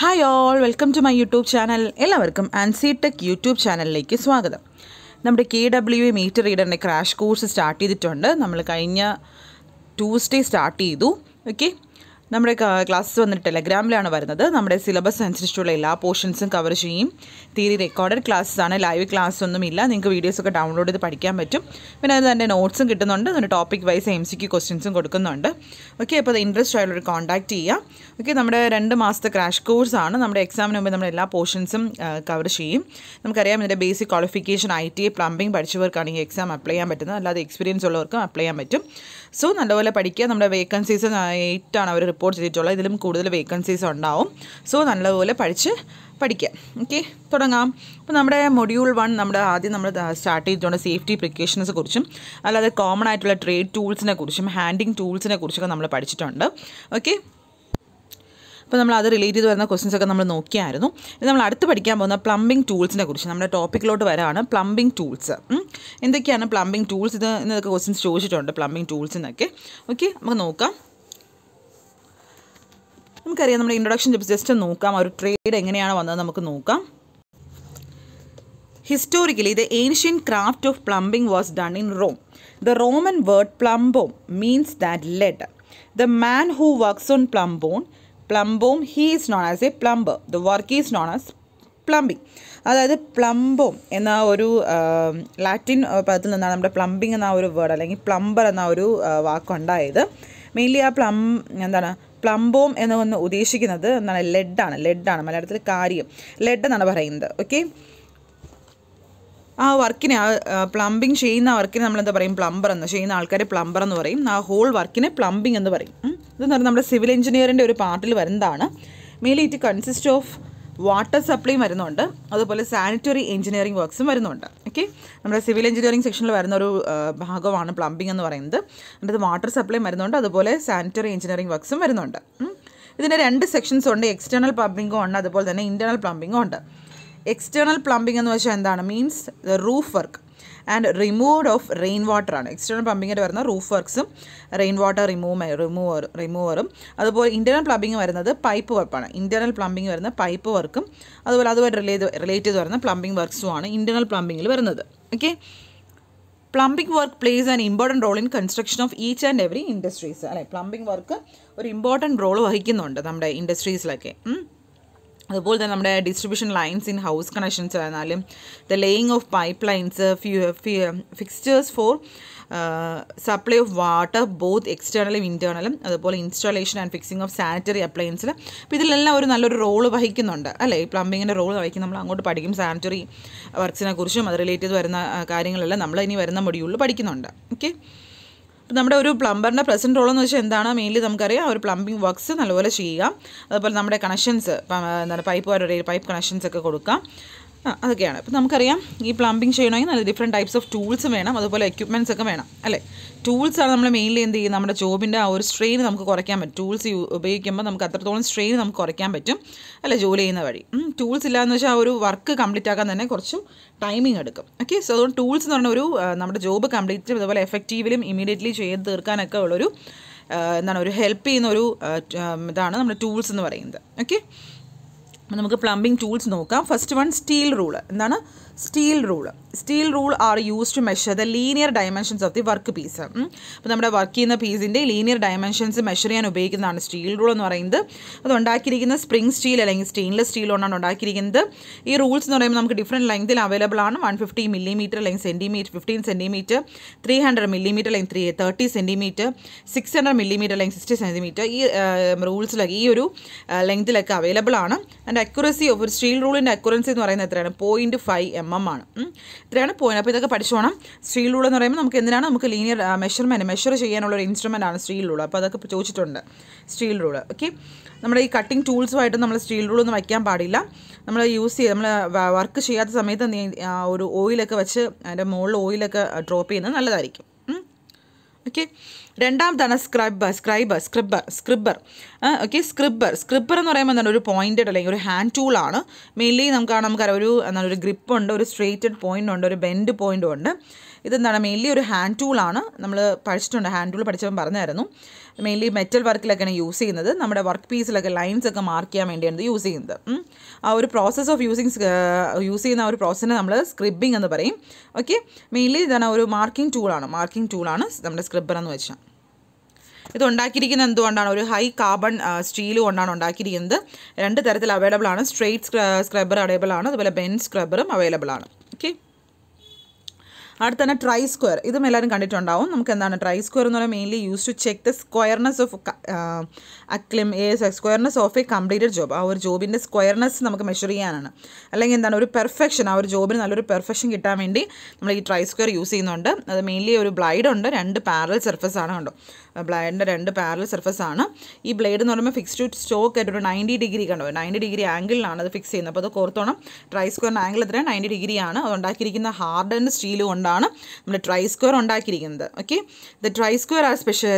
Hi all, welcome to my YouTube channel. എല്ലാവർക്കും Ancy tech YouTube ചാനലിലേക്ക് സ്വാഗതം. നമ്മുടെ KWA മീറ്റർ റീഡറിൻ്റെ ക്രാഷ് കോഴ്സ് സ്റ്റാർട്ട് ചെയ്തിട്ടുണ്ട്. നമ്മൾ കഴിഞ്ഞ ട്യൂസ്ഡേ സ്റ്റാർട്ട് ചെയ്തു. ഓക്കെ, നമ്മുടെ ക്ലാസ് വന്നിട്ട് ടെലഗ്രാമിലാണ് വരുന്നത്. നമ്മുടെ സിലബസ് അനുസരിച്ചുള്ള എല്ലാ പോർഷൻസും കവർ ചെയ്യും. തിയറി റെക്കോർഡഡ് ക്ലാസ്സസ് ആണ്, ലൈവ് ക്ലാസ് ഒന്നുമില്ല. നിങ്ങൾക്ക് വീഡിയോസൊക്കെ ഡൗൺലോഡ് ചെയ്ത് പഠിക്കാൻ പറ്റും. പിന്നെ അത് തന്നെ നോട്ട്സും കിട്ടുന്നുണ്ട്. അതിന് ടോപ്പിക് വൈസ് MCQ ക്വസ്റ്റ്യൻസും കൊടുക്കുന്നുണ്ട്. ഓക്കെ, അപ്പോൾ അത് ഇൻട്രസ്റ്റ് ആയുള്ളവർ കോൺടാക്ട് ചെയ്യുക. ഓക്കെ, നമ്മുടെ 2 മാസത്തെ ക്രാഷ് കോഴ്സാണ്. നമ്മുടെ എക്സാമിന് മുമ്പ് നമ്മൾ എല്ലാ പോർഷൻസും കവർ ചെയ്യും. നമുക്കറിയാം, ഇതിൻ്റെ ബേസിക് ക്വാളിഫിക്കേഷൻ ITA പ്ലംബിംഗ് പഠിച്ചവർക്കാണ് ഈ എക്സാം അപ്ലൈ ചെയ്യാൻ പറ്റുന്നത്. അല്ലാതെ എക്സ്പീരിയൻസ് ഉള്ളവർക്കും അപ്ലൈ ചെയ്യാൻ പറ്റും. സോ നല്ലപോലെ പഠിക്കുക. നമ്മുടെ വേക്കൻസീസ് 8 ആണ് അവർ റിപ്പോർട്ട് ചെയ്തിട്ടുള്ളത്. ഇതിലും കൂടുതൽ വേക്കൻസീസ് ഉണ്ടാവും. സോ നല്ലപോലെ പഠിക്കുക. ഓക്കെ, തുടങ്ങാം. അപ്പോൾ നമ്മുടെ മൊഡ്യൂൾ 1 നമ്മുടെ ആദ്യം നമ്മൾ സ്റ്റാർട്ട് ചെയ്തിട്ടുണ്ട് സേഫ്റ്റി പ്രിക്കോഷൻസിനെ കുറിച്ചും അല്ലാതെ കോമൺ ആയിട്ടുള്ള ട്രേഡ് ടൂൾസിനെ കുറിച്ചും ഹാൻഡിങ് ടൂൾസിനെ കുറിച്ചൊക്കെ നമ്മൾ പഠിച്ചിട്ടുണ്ട്. ഓക്കെ, അപ്പോൾ നമ്മൾ അത് റിലേറ്റ് ചെയ്ത് വരുന്ന ക്വസ്റ്റ്യൻസ് ഒക്കെ നമ്മൾ നോക്കിയായിരുന്നു. ഇത് നമ്മൾ അടുത്ത് പഠിക്കാൻ പോകുന്ന പ്ലംബിംഗ് ടൂൾസിനെ കുറിച്ച് നമ്മുടെ ടോപ്പിക്കിലോട്ട് വരാണ്. പ്ലംബിംഗ് ടൂൾസ് എന്തൊക്കെയാണ് പ്ലംബിംഗ് ടൂൾസ്? ഇന്നൊക്കെ ക്വസ്റ്റ്യൻസ് ചോദിച്ചിട്ടുണ്ട് പ്ലംബിംഗ് ടൂൾസിനൊക്കെ. ഓക്കെ, നമുക്ക് നോക്കാം. നമുക്കറിയാം, നമ്മുടെ ഇൻട്രൊഡക്ഷൻ ജസ്റ്റ് നോക്കാം. ഒരു ട്രേഡ് എങ്ങനെയാണ് വന്നത് നമുക്ക് നോക്കാം. Historically, the ancient craft of plumbing was done in Rome. The Roman word plumbum means that lead. The man who works on plumbum, he is known as a plumber. The work is known as plumbing. അതായത് പ്ലംബോം എന്ന ഒരു Latin പദത്തിൽ നിന്നാണ് നമ്മുടെ plumbing എന്ന ഒരു word അല്ലെങ്കിൽ plumber എന്ന ഒരു വാക്കുണ്ടായത്. മെയിൻലി ആ പ്ലംബോം എന്ന് ഉദ്ദേശിക്കുന്നത് എന്താണ്? ലെഡാണ് മലയാളത്തിൽ കാര്യം ലെഡ് എന്നാണ് പറയുന്നത്. ഓക്കെ, ആ വർക്കിനെ പ്ലംബിംഗ് ചെയ്യുന്ന വർക്കിനെ നമ്മളെന്താ പറയും? പ്ലംബർ എന്ന്. ചെയ്യുന്ന ആൾക്കാരെ പ്ലംബർ എന്ന് പറയും. ആ ഹോൾ വർക്കിനെ പ്ലംബിംഗ് എന്ന് പറയും. ഇതെന്ന് പറഞ്ഞാൽ നമ്മുടെ സിവിൽ എഞ്ചിനീയറിൻ്റെ ഒരു പാർട്ടിൽ വരുന്നതാണ്. Mainly it consist of water സപ്ലൈയും വരുന്നുണ്ട്, അതുപോലെ സാനിറ്ററി എഞ്ചിനീയറിംഗ് വർക്ക്സും വരുന്നുണ്ട്. ഓക്കെ, നമ്മുടെ സിവിൽ എഞ്ചിനീയറിംഗ് സെക്ഷനിൽ വരുന്ന ഒരു ഭാഗമാണ് പ്ലംബിംഗ് എന്ന് പറയുന്നത്. അതിൻ്റെ വാട്ടർ സപ്ലൈയും വരുന്നുണ്ട്, അതുപോലെ സാനിറ്ററി എഞ്ചിനീയറിംഗ് വർക്ക്സും വരുന്നുണ്ട്. ഇതിൻ്റെ 2 സെക്ഷൻസ് ഉണ്ട്. എക്സ്റ്റേണൽ പ്ലംബിംഗും ഉണ്ട്, അതുപോലെ തന്നെ ഇൻറ്റേർണൽ പ്ലംബിംഗും ഉണ്ട്. എക്സ്റ്റേണൽ പ്ലംബിംഗ് എന്ന് വെച്ചാൽ എന്താണ്? Means the roof work and removed of rain water ആണ്. എക്സ്റ്റേണൽ പ്ലംബിങ്ങിൽ വരുന്ന റൂഫ് വർക്ക്സും റെയിൻ വാട്ടർ റിമൂവറും. അതുപോലെ ഇൻറ്റേർണൽ പ്ലംബിംഗ് വരുന്നത് പൈപ്പ് വർക്കാണ്. ഇൻറ്റേർണൽ പ്ലംബിംഗ് വരുന്ന പൈപ്പ് വർക്കും അതുപോലെ അതുമായിട്ട് റിലേറ്റ് ചെയ്ത് വരുന്ന പ്ലംബിംഗ് വർക്ക്സുമാണ് ഇൻറ്റേർണൽ പ്ലംബിങ്ങിൽ വരുന്നത്. Okay, plumbing work plays an important role in construction of each and every industries. അല്ലെ, പ്ലംബിംഗ് വർക്ക് ഒരു ഇമ്പോർട്ടൻറ്റ് റോൾ വഹിക്കുന്നുണ്ട് നമ്മുടെ ഇൻഡസ്ട്രീസിലൊക്കെ. അതുപോലെ തന്നെ നമ്മുടെ distribution lines in house connections ആയിരുന്നാലും the laying of pipe lines, fixtures for supply of water both എക്സ്റ്റേണലും ഇൻറ്റേർണലും, അതുപോലെ installation and fixing of sanitary അപ്ലയൻസിൽ. അപ്പോൾ ഇതിലെല്ലാം ഒരു നല്ലൊരു റോള് വഹിക്കുന്നുണ്ട്. അല്ലേ, ഈ പ്ലംബിങ്ങിൻ്റെ റോൾ വഹിക്കും. നമ്മൾ അങ്ങോട്ട് പഠിക്കും സാനിറ്ററി വർക്ക്സിനെ കുറിച്ചും അത് റിലേറ്റ് ചെയ്ത് വരുന്ന കാര്യങ്ങളെല്ലാം നമ്മൾ ഇനി വരുന്ന മൊഡ്യൂളിൽ പഠിക്കുന്നുണ്ട്. ഓക്കെ, നമ്മുടെ ഒരു പ്ലംബറിൻ്റെ പ്രസൻറ്റ് റോൾ എന്ന് വെച്ചാൽ എന്താണ്? മെയിൻലി നമുക്കറിയാം ഒരു പ്ലംബിംഗ് വർക്ക്സ് നല്ലപോലെ ചെയ്യുക, അതുപോലെ നമ്മുടെ കണക്ഷൻസ് എന്താണ് പൈപ്പ് കണക്ഷൻസ് ഒക്കെ കൊടുക്കാം. അതൊക്കെയാണ്. അപ്പോൾ നമുക്കറിയാം ഈ പ്ലംബിംഗ് ചെയ്യണമെങ്കിൽ നല്ല ഡിഫറെൻറ്റ് ടൈപ്സ് ഓഫ് ടൂൾസും വേണം, അതുപോലെ എക്യുപ്മെൻറ്റ്സ് ഒക്കെ വേണം. അല്ലേ, ടൂൾസാണ് നമ്മൾ മെയിൻലി എന്ത് ചെയ്യും? നമ്മുടെ ജോബിൻ്റെ ആ ഒരു സ്ട്രെയിൻ നമുക്ക് കുറയ്ക്കാൻ പറ്റും. ടൂൾസ് ഉപയോഗിക്കുമ്പോൾ നമുക്ക് അത്രത്തോളം സ്ട്രെയിൻ നമുക്ക് കുറയ്ക്കാൻ പറ്റും. അല്ലേ, ജോലി ചെയ്യുന്ന വഴി. ടൂൾസ് ഇല്ലയെന്ന് വെച്ചാൽ ആ ഒരു വർക്ക് കംപ്ലീറ്റ് ആക്കാൻ തന്നെ കുറച്ചും ടൈമിങ് എടുക്കും. ഓക്കെ, സോ അതുകൊണ്ട് ടൂൾസ് എന്ന് പറഞ്ഞ ഒരു നമ്മുടെ ജോബ് കംപ്ലീറ്റ് അതുപോലെ എഫക്റ്റീവിലും ഇമീഡിയറ്റ്ലി ചെയ്ത് തീർക്കാനൊക്കെ ഉള്ളൊരു ഒരു ഹെൽപ്പ് ചെയ്യുന്ന ഒരു ഇതാണ് നമ്മുടെ ടൂൾസ് എന്ന് പറയുന്നത്. ഓക്കെ, നമുക്ക് പ്ലംബിംഗ് ടൂൾസ് നോക്കാം. First one steel rule. എന്താണ് steel rule are use to measure the linear dimensions of the work piece. അപ്പോൾ നമ്മുടെ വർക്ക് ചെയ്യുന്ന പീസിൻ്റെ ലീനിയർ ഡയമെൻഷൻസ് മെഷർ ചെയ്യാൻ ഉപയോഗിക്കുന്നതാണ് സ്റ്റീൽ റൂൾ എന്ന് പറയുന്നത്. അത് ഉണ്ടാക്കിയിരിക്കുന്ന സ്പ്രിംഗ് സ്റ്റീൽ അല്ലെങ്കിൽ സ്റ്റെയിൻലെസ് സ്റ്റീൽ കൊണ്ടാണ് ഉണ്ടാക്കിയിരിക്കുന്നത്. ഈ റൂൾസ് എന്ന് പറയുമ്പോൾ നമുക്ക് ഡിഫറെൻറ്റ് ലെങ്തിൽ അവൈലബിൾ ആണ്. 150 മില്ലിമീറ്റർ അല്ലെങ്കിൽ സെൻറ്റിമീറ്റർ, 15 സെൻറ്റിമീറ്റർ, 300 മില്ലിമീറ്റർ അല്ലെങ്കിൽ 30 സെൻറ്റിമീറ്റർ, 600 മില്ലിമീറ്റർ അല്ലെങ്കിൽ 60 സെൻറ്റിമീറ്റർ. ഈ റൂൾസിലൊക്കെ ഈ ഒരു ലെങ്തിലൊക്കെ അവൈലബിൾ ആണ്. ആൻഡ് അക്യുറസി ഓഫ് ഒരു സ്റ്റീൽ റൂളിൻ്റെ അക്യുറൻസി എന്ന് പറയുന്നത് എത്രയാണ്? 0.5 mm ആണ്. ഇത്രയാണ് പോയിന്റ്. അപ്പോൾ ഇതൊക്കെ പഠിച്ചോണം. സ്റ്റീൽ റൂൾ എന്ന് പറയുമ്പോൾ നമുക്ക് എന്തിനാണ്? നമുക്ക് ലീനിയർ മെഷർ ചെയ്യാനുള്ളൊരു ഇൻസ്ട്രുമെൻ്റ് ആണ് സ്റ്റീൽ റൂൾ. അപ്പോൾ അതൊക്കെ ചോദിച്ചിട്ടുണ്ട് സ്റ്റീൽ റൂൾ. ഓക്കെ, നമ്മുടെ ഈ കട്ടിംഗ് ടൂൾസുമായിട്ട് നമ്മൾ സ്റ്റീൽ റൂളൊന്നും വയ്ക്കാൻ പാടില്ല. നമ്മൾ നമ്മൾ വർക്ക് ചെയ്യാത്ത സമയത്ത് ഒരു ഓയിലൊക്കെ വെച്ച് അതിൻ്റെ മുകളിൽ ഓയിലൊക്കെ ഡ്രോപ്പ് ചെയ്യുന്നത് നല്ലതായിരിക്കും. ഓക്കെ, രണ്ടാമതാണ് സ്ക്രിബ്ബർ. ഓക്കെ, സ്ക്രിബ്ബർ എന്ന് പറയുമ്പോൾ എന്താണ്, ഒരു പോയിൻറ്റഡ് അല്ലെങ്കിൽ ഒരു ഹാൻഡ് ടൂളാണ്. മെയിൻലി നമുക്കറിയാം ഒരു ഗ്രിപ്പ് ഉണ്ട്, ഒരു സ്ട്രേറ്റഡ് പോയിൻ്റ് ഉണ്ട്, ഒരു ബെൻഡ് പോയിൻറ്റും ഉണ്ട്. ഇതെന്താണ്, മെയിൻലി ഒരു ഹാൻഡ് ടൂളാണ്. നമ്മൾ പഠിച്ചിട്ടുണ്ട്, ഹാൻഡ് ടൂൾ പഠിച്ചപ്പോൾ പറഞ്ഞായിരുന്നു. മെയിൻലി മെറ്റൽ വർക്കിലൊക്കെയാണ് യൂസ് ചെയ്യുന്നത്. നമ്മുടെ വർക്ക് പീസിലൊക്കെ ലൈൻസ് ഒക്കെ മാർക്ക് ചെയ്യാൻ വേണ്ടിയാണ് യൂസ് ചെയ്യുന്നത്. ആ ഒരു പ്രോസസ്സ് ഓഫ് യൂസ് ചെയ്യുന്ന ആ ഒരു പ്രോസസ്സിനെ നമ്മൾ സ്ക്രിബിങ് എന്ന് പറയും. ഓക്കെ, മെയിൻലി ഇതാണ് ഒരു മാർക്കിംഗ് ടൂളാണ് നമ്മുടെ സ്ക്രിബ്ബർ എന്ന് വെച്ചാൽ. ഇത് ഉണ്ടാക്കിയിരിക്കുന്നത് എന്തുകൊണ്ടാണ്, ഒരു ഹൈ കാർബൺ സ്റ്റീൽ കൊണ്ടാണ് ഉണ്ടാക്കിയിരിക്കുന്നത്. 2 തരത്തിൽ അവൈലബിൾ ആണ്. സ്ട്രെയിറ്റ് സ്ക്രബ്ബർ അവൈലബിൾ ആണ്, അതുപോലെ ബെൻഡ് സ്ക്രബ്ബറും അവൈലബിൾ ആണ്. ഓക്കെ, അടുത്ത തന്നെ ട്രൈ സ്ക്വയർ. ഇതും എല്ലാവരും കണ്ടിട്ടുണ്ടാവും. നമുക്ക് എന്താണ് ട്രൈ സ്ക്വയർ എന്ന് പറയുന്നത്, mainly use to check the squareness of a completed job. ആ ഒരു ജോബിൻ്റെ സ്ക്വയർനെസ് നമുക്ക് മെഷർ ചെയ്യാനാണ്. അല്ലെങ്കിൽ എന്താണ്, ഒരു പെർഫെക്ഷൻ, ആ ഒരു ജോബിന് നല്ലൊരു പെർഫെക്ഷൻ കിട്ടാൻ വേണ്ടി നമ്മൾ ഈ ട്രൈ സ്ക്വയർ യൂസ് ചെയ്യുന്നുണ്ട്. അത് മെയിൻലി ഒരു ബ്ലൈഡ് ഉണ്ട്, 2 പാരലൽ സർഫസ് ആണ്. കണ്ടോ, ബ്ലൈഡിൻ്റെ 2 പാരലൽ സർഫസ് ആണ്. ഈ ബ്ലേഡ് എന്ന് പറയുമ്പോൾ ഫിക്സ് ടു സ്റ്റോക്ക് ആയിട്ട് ഒരു 90 ഡിഗ്രി കണ്ടോ, 90 ഡിഗ്രി ആംഗിളിലാണ് അത് ഫിക്സ് ചെയ്യുന്നത്. അപ്പോൾ അത് ഓർത്തോണം, ട്രൈ സ്ക്വയറിൻ്റെ ആംഗിൾ എത്രയാണ്, 90 ഡിഗ്രിയാണ്. അത് ഉണ്ടാക്കിയിരിക്കുന്ന ഹാർഡൻഡ് സ്റ്റീൽ കൊണ്ടാണ് നമ്മൾ ട്രൈ സ്ക്വയർ ഉണ്ടാക്കിയിരിക്കുന്നത്. Okay, the try square are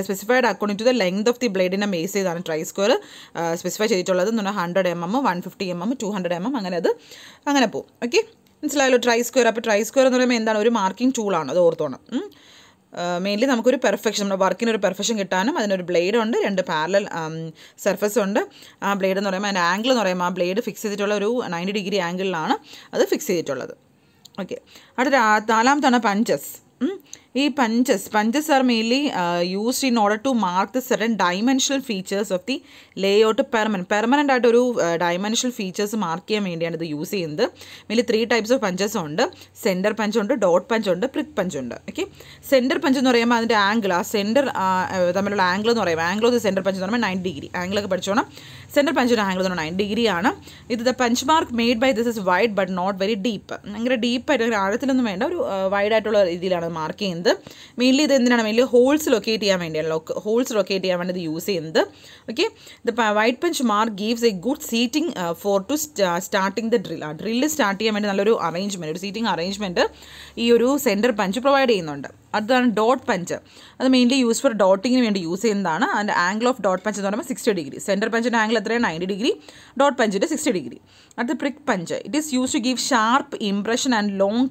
specified according to the length of the ബ്ലേഡിനെ ബേസ് ചെയ്താണ് ട്രൈ സ്ക്വയർ സ്പെസിഫൈ ചെയ്തിട്ടുള്ളത്. 100 mm, 150 mm, 200 mm അങ്ങനെ പോകും. ഓക്കെ, മനസ്സിലായല്ലോ ട്രൈ സ്ക്വയർ. അപ്പോൾ ട്രൈ സ്ക്വയർ എന്ന് പറയുമ്പോൾ എന്താണ്, ഒരു മാർക്കിംഗ് ടൂളാണ്. അത് ഓർത്തോണം. മെയിൻലി നമുക്കൊരു പെർഫെക്ഷൻ, നമ്മുടെ വർക്കിനൊരു പെർഫെക്ഷൻ കിട്ടാനും അതിനൊരു ബ്ലേഡ് ഉണ്ട്, 2 പാരലൽ സർഫസ് ഉണ്ട്. ആ ബ്ലേഡ് എന്ന് പറയുമ്പോൾ അതിൻ്റെ ആംഗിൾ എന്ന് പറയുമ്പോൾ ആ ബ്ലേഡ് ഫിക്സ് ചെയ്തിട്ടുള്ള ഒരു 90 ഡിഗ്രി ആംഗിളിലാണ് അത് ഫിക്സ് ചെയ്തിട്ടുള്ളത്. ഓക്കെ, അടുത്ത 4ാമത്താണ് പഞ്ചസ്. ഈ punches are mainly used in order to mark the certain dimensional features of the layout. Permanent ആയിട്ട് ഒരു ഡൈമെൻഷണൽ ഫീച്ചേഴ്സ് മാർക്ക് ചെയ്യാൻ വേണ്ടിയാണ് ഇത് യൂസ് ചെയ്യുന്നത്. മെയിൻലി 3 ടൈപ്സ് ഓഫ് പഞ്ചസ് ഉണ്ട്. സെൻറ്റർ പഞ്ച് ഉണ്ട്, ഡോട്ട് പഞ്ച് ഉണ്ട്, പ്രിക് പഞ്ച് ഉണ്ട്. ഓക്കെ, സെൻറ്റർ പഞ്ച് എന്ന് പറയുമ്പോൾ അതിൻ്റെ ആംഗിൾ, ആ സെൻറ്റർ തമ്മിലുള്ള ആംഗിൾ എന്ന് പറയുമ്പോൾ angle of the centre punch എന്ന് പറയുമ്പോൾ 90 ഡിഗ്രി. ആംഗിളൊക്കെ പഠിച്ചോണം. സെൻറ്റർ പഞ്ചിൻ്റെ ആംഗിൾ എന്ന് പറഞ്ഞാൽ 90 ഡിഗ്രിയാണ്. ഇത് the punch mark made by this is wide but not very deep. ഭയങ്കര ഡീപ്പായിട്ട് അങ്ങനെ ആഴത്തിലൊന്നും വേണ്ട, ഒരു വൈഡായിട്ടുള്ള രീതിയിലാണ് മാർക്ക് ചെയ്യുന്നത്. മെയിൻലി ഇത് എന്തിനാണ്, മെയിൻലി ഹോൾസ് ലൊക്കേറ്റ് ചെയ്യാൻ വേണ്ടിയാണ്, ഹോൾസ് ലൊക്കേറ്റ് ചെയ്യാൻ വേണ്ടി ഇത് യൂസ് ചെയ്യുന്നത്. Okay, the wide punch mark gives a good seating for to starting the drill. ആ ഡ്രില്ല് സ്റ്റാർട്ട് ചെയ്യാൻ വേണ്ടി നല്ലൊരു അറേഞ്ച്മെൻറ്റ്, ഒരു സീറ്റിംഗ് അറേഞ്ച്മെൻറ്റ് ഈ ഒരു സെൻറ്റർ പഞ്ച് പ്രൊവൈഡ് ചെയ്യുന്നുണ്ട്. അതാണ് ഡോട്ട് പഞ്ച്. അത് മെയിൻലി യൂസ് ഫോർ ഡോട്ടിങ്ങിന് വേണ്ടി യൂസ് ചെയ്യുന്നതാണ്. അതിൻ്റെ ആംഗിൾ ഓഫ് ഡോട്ട് പഞ്ച് എന്ന് പറയുമ്പോൾ 60 ഡിഗ്രി. സെൻറ്റർ പഞ്ചിൻ്റെ ആംഗിൾ എത്രയാണ്, 90 ഡിഗ്രി. ഡോട്ട് പഞ്ചിൻ്റെ 60 ഡിഗ്രി. അടുത്ത prick punch. It is use to give sharp impression and long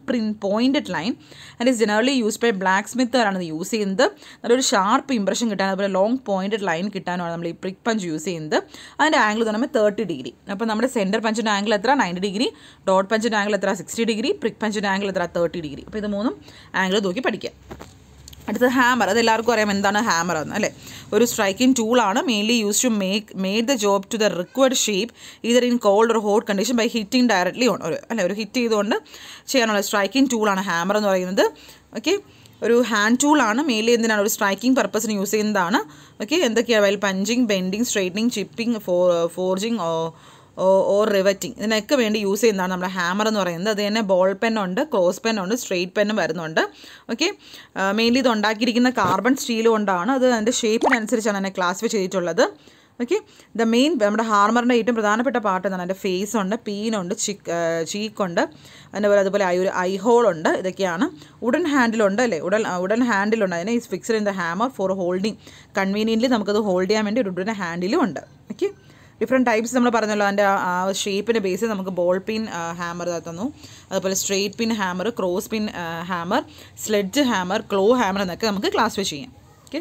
pointed line and is generally use by black സ്മിത്തറാണ് ഇത് യൂസ് ചെയ്യുന്നത്. നല്ലൊരു ഷാർപ്പ് ഇംപ്രഷൻ കിട്ടാൻ, അതുപോലെ ലോങ് പോയിൻറ്റഡ് ലൈൻ കിട്ടാനുമാണ് നമ്മൾ ഈ പ്രിക് പഞ്ച് യൂസ് ചെയ്യുന്നത്. അതിൻ്റെ ആംഗിൾ എന്ന് പറയുമ്പോൾ 30 ഡിഗ്രി. അപ്പോൾ നമ്മുടെ സെൻറ്റർ പഞ്ചിൻ്റെ ആംഗിൾ എത്ര, 90 ഡിഗ്രി. ഡോട്ട് പഞ്ചിൻ്റെ ആംഗിൾ എത്ര, 60 ഡിഗ്രി. പ്രിക് പഞ്ചിൻ്റെ ആംഗിൾ എത്ര, 30 ഡിഗ്രി. അപ്പോൾ ഇത് 3 ആംഗിൾ നോക്കി പഠിക്കുക. അടുത്തത് ഹാമർ. അത് എല്ലാവർക്കും അറിയാം എന്താണ് ഹാമർ എന്ന്, അല്ലേ? ഒരു സ്ട്രൈക്കിംഗ് ടൂളാണ്. Mainly use to make the job to the required shape either in cold or hot condition by hitting directly on. ഒരു ഹിറ്റ് ചെയ്തുകൊണ്ട് ചെയ്യാനുള്ള സ്ട്രൈക്കിംഗ് ടൂളാണ് ഹാമർ എന്ന് പറയുന്നത്. ഓക്കെ, ഒരു ഹാൻഡ് ടൂളാണ്. മെയിൻലി എന്തിനാണ്, ഒരു സ്ട്രൈക്കിംഗ് പർപ്പസിന് യൂസ് ചെയ്യുന്നതാണ്. ഓക്കെ, എന്തൊക്കെയാണ്, while punching, bending, straightening, chipping, forging or riveting, ഇതിനൊക്കെ വേണ്ടി യൂസ് ചെയ്യുന്നതാണ് നമ്മുടെ ഹാമർ എന്ന് പറയുന്നത്. അത് തന്നെ ബോൾ പെന്നുണ്ട്, ക്രോസ് പെന്നുണ്ട്, സ്ട്രെയിറ്റ് പെന്നും വരുന്നുണ്ട്. ഓക്കെ, മെയിൻലി ഇത് ഉണ്ടാക്കിയിരിക്കുന്ന കാർബൺ സ്റ്റീൽ കൊണ്ടാണ്. അത് അതിൻ്റെ ഷേപ്പിനനുസരിച്ചാണ് അതിനെ ക്ലാസിഫൈ ചെയ്തിട്ടുള്ളത്. ഓക്കെ, ദ മെയിൻ നമ്മുടെ ഹാർമറിൻ്റെ ഏറ്റവും പ്രധാനപ്പെട്ട പാർട്ട് എന്താണ്, അതിൻ്റെ ഫേസ് ഉണ്ട്, പീനുണ്ട്, ചീക്കുണ്ട്, അതുപോലെ ഒരു ഐ ഹോളുണ്ട്. ഇതൊക്കെയാണ്. വുഡൻ ഹാൻഡിലുണ്ട്, അല്ലേ? വുഡൻ ഹാൻഡിലുണ്ട്. അതിനെ is fixed in the hammer for holding. Conveniently നമുക്കത് ഹോൾഡ് ചെയ്യാൻ വേണ്ടി ഒരു വുഡൻ ഹാൻഡിലും ഉണ്ട്. ഓക്കെ, ഡിഫറെൻറ്റ് ടൈപ്സ് നമ്മൾ പറഞ്ഞല്ലോ. അതിൻ്റെ ആ ഷേപ്പിൻ്റെ ബേസിൽ നമുക്ക് ബോൾ പിൻ ഹാമർ തന്നു, അതുപോലെ സ്ട്രെയിറ്റ് പിൻ ഹാമർ, ക്രോസ് പിൻ ഹാമർ, സ്ലെഡ്ജ് ഹാമർ, ക്ലോ ഹാമർ എന്നൊക്കെ നമുക്ക് ക്ലാസിഫൈ ചെയ്യാം. ഓക്കെ,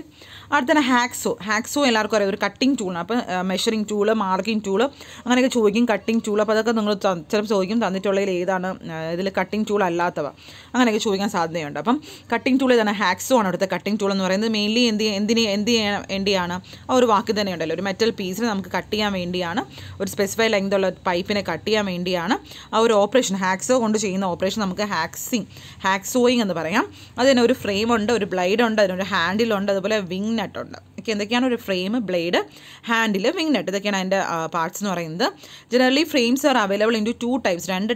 അടുത്ത തന്നെ ഹാക്സോ എല്ലാവർക്കും അറിയാം, ഒരു കട്ടിംഗ് ടൂളാണ്. അപ്പോൾ മെഷറിംഗ് ടൂള്, മാർക്കിംഗ് ടൂള് അങ്ങനെയൊക്കെ ചോദിക്കും. കട്ടിംഗ് ടൂൾ, അപ്പോൾ അതൊക്കെ നിങ്ങൾ ചിലപ്പോൾ ചോദിക്കും തന്നിട്ടുള്ളതിൽ ഏതാണ് ഇതിൽ കട്ടിംഗ് ടൂൾ അല്ലാത്തവ, അങ്ങനെയൊക്കെ ചോദിക്കാൻ സാധ്യതയുണ്ട്. അപ്പം കട്ടിംഗ് ടൂൾ ഇതാണ്, ഹാക്സോ ആണ് അടുത്ത കട്ടിംഗ് ടൂൾ എന്ന് പറയുന്നത്. മെയിൻലി എന്ത് ചെയ്യാൻ വേണ്ടിയാണ്, ആ ഒരു വാക്ക് തന്നെ ഉണ്ടല്ലോ, ഒരു മെറ്റൽ പീസിനെ നമുക്ക് കട്ട് ചെയ്യാൻ വേണ്ടിയാണ്, ഒരു സ്പെസിഫൈ ലെങ്ത് ഉള്ള പൈപ്പിനെ കട്ട് ചെയ്യാൻ വേണ്ടിയാണ് ആ ഒരു ഓപ്പറേഷൻ. ഹാക്സോ കൊണ്ട് ചെയ്യുന്ന ഓപ്പറേഷൻ നമുക്ക് ഹാക്സോയിങ് എന്ന് പറയാം. അതിന് ഒരു ഫ്രെയിം ഉണ്ട്, ഒരു ബ്ലേഡ് ഉണ്ട്, അതിനൊരു ഹാൻഡിലുണ്ട്, അതുപോലെ വിങ് നെറ്റ് ഉണ്ട്. ഓക്കെ, എന്തൊക്കെയാണ്, ഒരു frame, blade, handle, wing nut, ഇതൊക്കെയാണ് അതിൻ്റെ പാർട്സ് എന്ന് പറയുന്നത്. Generally frames are available in two 2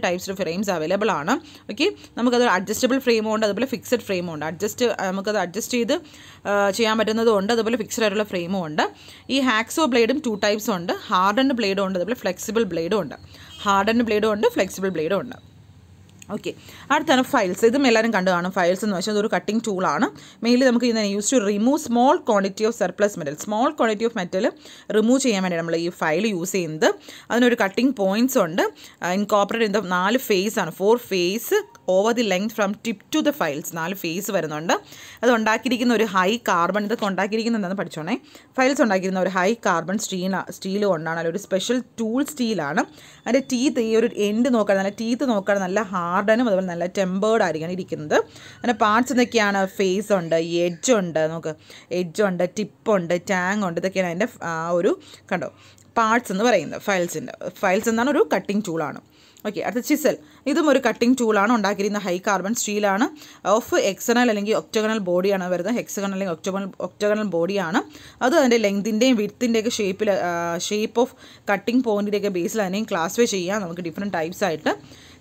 types of frames available ആണ്. ഓക്കെ, നമുക്കത് അഡ്ജസ്റ്റബിൾ ഫ്രെയിമും ഉണ്ട്, അതുപോലെ ഫിക്സഡ് ഫ്രെയിമും ഉണ്ട്. നമുക്കത് അഡ്ജസ്റ്റ് ചെയ്ത് ചെയ്യാൻ പറ്റുന്നതും ഉണ്ട്, അതുപോലെ ഫിക്സഡ് ആയിട്ടുള്ള ഫ്രെയിമും ഉണ്ട്. ഈ ഹാക്സോ ബ്ലേഡും 2 ടൈപ്സ് ഉണ്ട്. ഹാർഡൻഡ് ബ്ലേഡും ഉണ്ട്, അതുപോലെ ഫ്ലെക്സിബിൾ ബ്ലേഡും ഉണ്ട്. ഹാർഡൻഡ് ബ്ലേഡും ഉണ്ട്, ഫ്ലെക്സിബിൾ ബ്ലേഡും ഉണ്ട്. ഓക്കെ, അടുത്താണ് ഫയൽസ്. ഇതും എല്ലാവരും കണ്ടു കാണും. ഫയൽസ് എന്ന് വെച്ചാൽ അതൊരു കട്ടിംഗ് ടൂളാണ്. മെയിൻലി നമുക്ക് ഇതിനെ use to remove small quantity of surplus metal. Small quantity of metal remove ചെയ്യാൻ വേണ്ടി നമ്മൾ ഈ ഫയൽ യൂസ് ചെയ്യുന്നത്. അതിനൊരു കട്ടിംഗ് പോയിൻറ്റ്സ് ഉണ്ട്. ഇൻകോപ്പറേറ്റ് ചെയ്യുന്ന 4 ഫേസ് ആണ്. 4 face over the length from tip to the files. 4 face വരുന്നുണ്ട്. അത് ഉണ്ടാക്കിയിരിക്കുന്ന ഒരു ഹൈ കാർബൺ, ഇതൊക്കെ ഉണ്ടാക്കിയിരിക്കുന്നത് എന്താണെന്ന് പഠിച്ചോണേ. ഫയൽസ് ഉണ്ടാക്കിയിരുന്ന ഒരു ഹൈ കാർബൺ സ്റ്റീൽ കൊണ്ടാണ്. അതിലൊരു സ്പെഷ്യൽ ടൂൾ സ്റ്റീലാണ്. അതിൻ്റെ ടീത്ത്, ഈ ഒരു എൻഡ് നോക്കാൻ നല്ല ടീത്ത് നോക്കാൻ നല്ല ഹാർഡനും അതുപോലെ നല്ല ടെമ്പേർഡ് ആയിരിക്കണം ഇരിക്കുന്നത്. അതിൻ്റെ പാർട്സ് എന്തൊക്കെയാണ്? ഫേസ് ഉണ്ട്, എഡ്ജ് ഉണ്ട്, നമുക്ക് എഡ്ജ് ഉണ്ട്, ടിപ്പുണ്ട്, ടാങ് ഉണ്ട്. ഇതൊക്കെയാണ് അതിൻ്റെ ഒരു കണ്ടോ പാർട്സ് എന്ന് പറയുന്നത്. ഫയൽസ് എന്നാണ് ഒരു കട്ടിംഗ് ടൂളാണ്. ഓക്കെ, അടുത്ത ചിസൽ. ഇതും ഒരു കട്ടിംഗ് ടൂളാണ്. ഉണ്ടാക്കിയിരിക്കുന്ന ഹൈ കാർബൺ സ്റ്റീലാണ്. ഓഫ് എക്സ്റ്റേണൽ അല്ലെങ്കിൽ ഒക്ടഗണൽ ബോഡിയാണ് വരുന്നത്. ഹെക്സഗണൽ അല്ലെങ്കിൽ ഒക്ടഗണൽ ബോഡിയാണ്. അത് അതിൻ്റെ ലെങ്തിൻ്റെയും വിഡ്ത്തിൻ്റെയൊക്കെ ഷേപ്പ് ഓഫ് കട്ടിംഗ് പോയിൻറ്റിൻ്റെയൊക്കെ ബേസിൽ അതിനെയും ക്ലാസിഫൈ ചെയ്യാം നമുക്ക് ഡിഫറെൻറ്റ് ടൈപ്സ് ആയിട്ട്.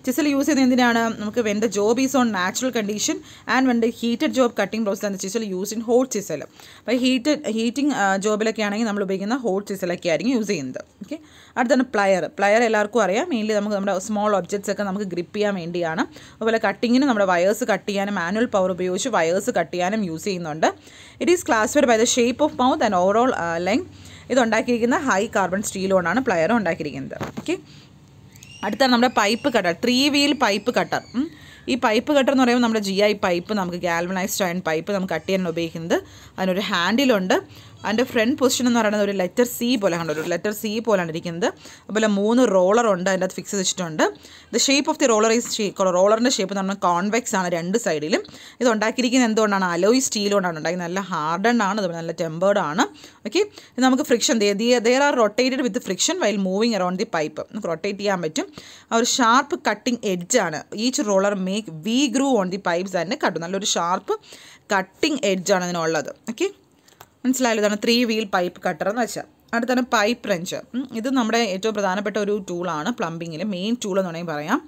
ചിസൽ യൂസ് ചെയ്യുന്നത് എന്തിനാണ്? നമുക്ക് when the job is on natural condition and when the heated job cutting process and chisel use in hot chisel. അപ്പോൾ ഹീറ്റിംഗ് ജോബിലൊക്കെ ആണെങ്കിൽ നമ്മൾ ഉപയോഗിക്കുന്ന ഹോട്ട് ചിസലൊക്കെ ആയിരിക്കും യൂസ് ചെയ്യുന്നത്. ഓക്കെ, അടുത്താണ് പ്ലയർ എല്ലാവർക്കും അറിയാം. മെയിൻലി നമുക്ക് നമ്മുടെ സ്മോൾ ഒബ്ജക്ട്സ് ഒക്കെ നമുക്ക് ഗ്രിപ്പ് ചെയ്യാൻ വേണ്ടിയാണ്. അതുപോലെ കട്ടിങ്ങിന് നമ്മുടെ വയേഴ്സ് കട്ട് ചെയ്യാനും മാനുവൽ പവർ ഉപയോഗിച്ച് വയേഴ്സ് കട്ട് ചെയ്യാനും യൂസ് ചെയ്യുന്നുണ്ട്. It is classified by the shape of mouth and overall length. ഇത് ഉണ്ടാക്കിയിരിക്കുന്ന ഹൈ കാർബൺ സ്റ്റീൽ കൊണ്ടാണ് പ്ലയർ ഉണ്ടാക്കിയിരിക്കുന്നത്. ഓക്കെ, അടുത്താണ് നമ്മുടെ pipe cutter. 3 wheel pipe cutter. ഈ പൈപ്പ് കട്ടർ എന്ന് പറയുമ്പോൾ നമ്മുടെ GI പൈപ്പ്, നമുക്ക് ഗാൽവനൈസ്ഡ് അയൺ പൈപ്പ് നമുക്ക് കട്ട് ചെയ്യാൻ ഉപയോഗിക്കുന്നത്. അതിനൊരു ഹാൻഡിലുണ്ട്. അതിൻ്റെ ഫ്രണ്ട് പൊസിഷൻ എന്ന് പറയുന്നത് ഒരു ലെറ്റർ C പോലെ കണ്ടോ, ഒരു ലെറ്റർ C പോലെയാണ് ഇരിക്കുന്നത്. അതുപോലെ 3 റോളറുണ്ട്, അതിൻ്റെ അത് ഫിക്സ് ചെയ്തിട്ടുണ്ട്. ദ ഷേപ്പ് ഓഫ് ദി റോളറിൻ്റെ ഷേപ്പ് എന്ന് പറഞ്ഞാൽ കോൺവെക്സ് ആണ് 2 സൈഡിലും. ഇത് ഉണ്ടാക്കിയിരിക്കുന്നത് എന്തുകൊണ്ടാണ്? അലോയ് സ്റ്റീൽ കൊണ്ടാണ് ഉണ്ടാക്കുന്നത്. നല്ല ഹാർഡൻ ആണ്, അതുപോലെ നല്ല ടെമ്പേർഡ് ആണ്. ഓക്കെ, ഇത് നമുക്ക് friction there are rotated with friction while moving around the pipe. നമുക്ക് റൊട്ടേറ്റ് ചെയ്യാൻ പറ്റും. ആ ഒരു ഷാർപ്പ് കട്ടിംഗ് എഡ്ജാണ്. Each roller make V groove on the pipes തന്നെ കട്ടും. നല്ലൊരു ഷാർപ്പ് കട്ടിംഗ് എഡ്ജാണ് ഇതിനുള്ളത്. ഓക്കെ, മനസ്സിലായല്ലോ. ഇതാണ് 3 വീൽ പൈപ്പ് കട്ടർ എന്ന് വെച്ചാൽ. അടുത്താണ് പൈപ്പ് റെഞ്ച്. ഇത് നമ്മുടെ ഏറ്റവും പ്രധാനപ്പെട്ട ഒരു ടൂളാണ് പ്ലംബിങ്ങിൽ. മെയിൻ ടൂൾ എന്ന് വേണമെങ്കിൽ പറയാം.